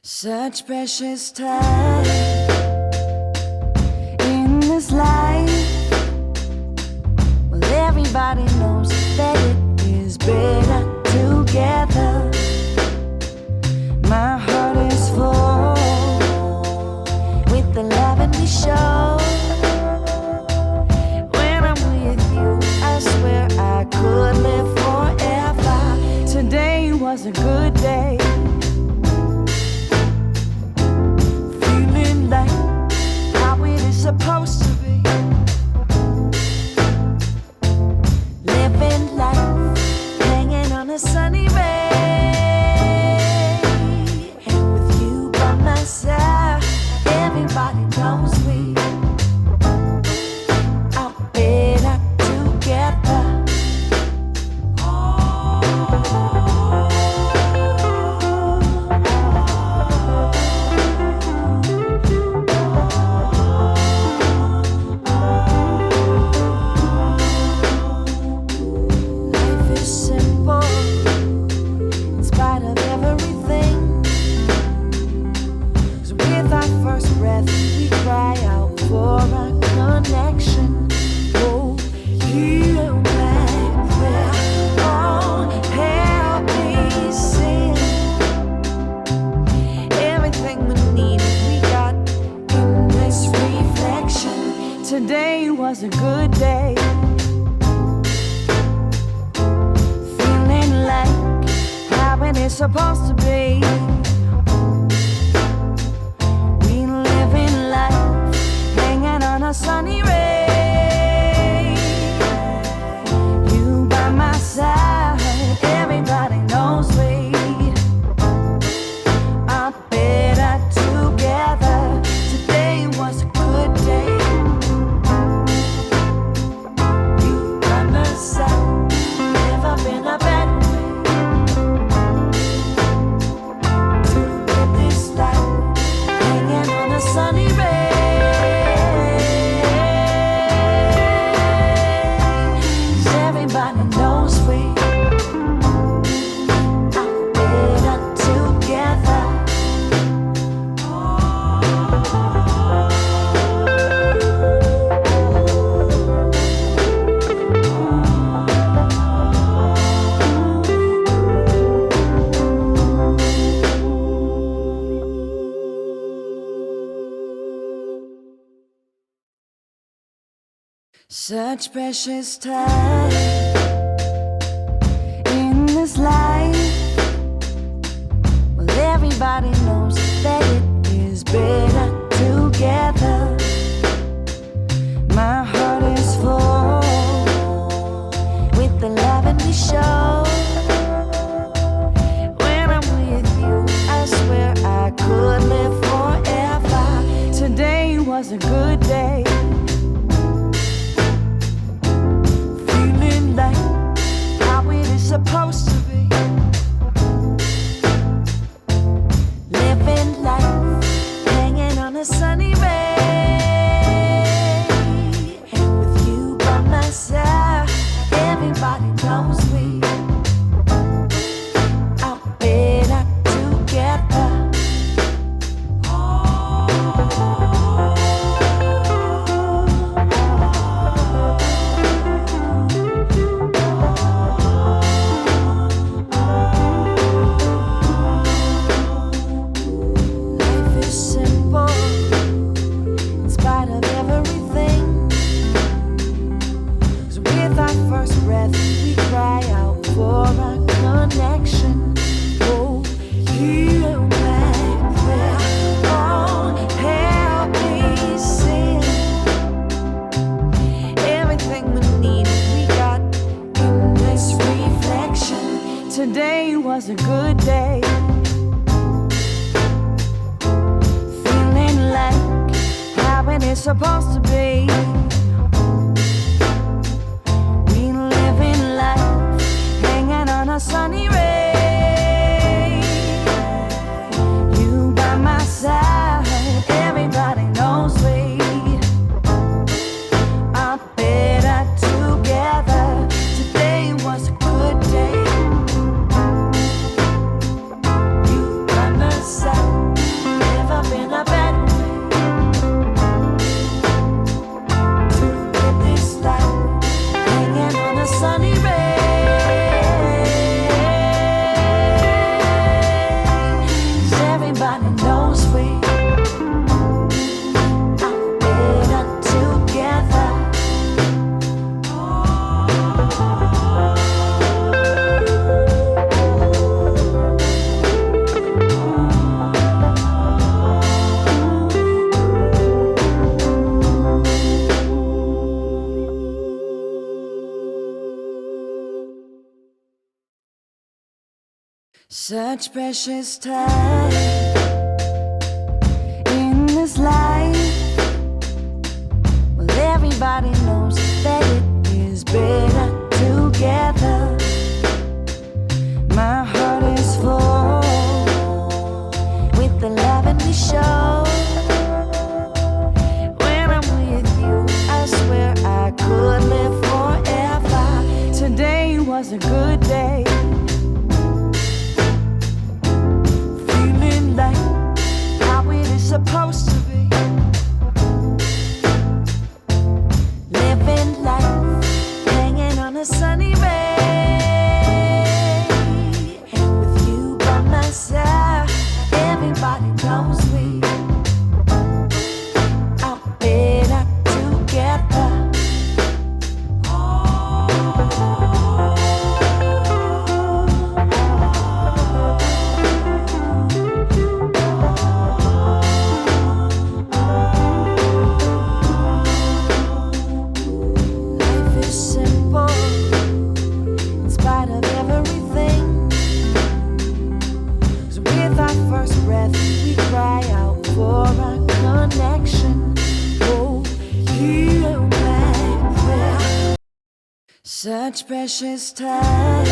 Such precious time in this life. Well, everybody knows that it is better together. My heart is full with the love and we show. When I'm with you, I swear I could live forever. Today was a good day. Supposed to be living life, hanging on a sunny ray, with you by my side. Everybody knows we are better together. Today was a good day. Feeling like how it is supposed to be. We live in life, hanging on a sunny ray. You by my side, everybody knows we are better together. Today was a good day. Such precious time in this life. Well, everybody knows that it is better together. My heart is full with the love and we show. When I'm with you, I swear I could live forever. Today was a good day. Supposed to be living life, hanging on a sunny ray, with you by my side. Everybody knows we are better together. Today was a good day. Feeling like how it is supposed to be. We live in life, hanging on a sunny ray. You by my side, everybody knows we are better together. Today was a good day. You by my side. Such precious time in this life. Well, everybody knows that it is better together. My heart is full with the loving we show. When I'm with you, I swear I could live forever. Today was a good day. Feeling like how it is supposed to be. Living life, hanging on a sunny ray. With you by my side, everybody knows we are better together. Life is simple in spite of everything. 'Cause with our first breath, we cry out for our connection. Oh, hear my prayer. Such precious time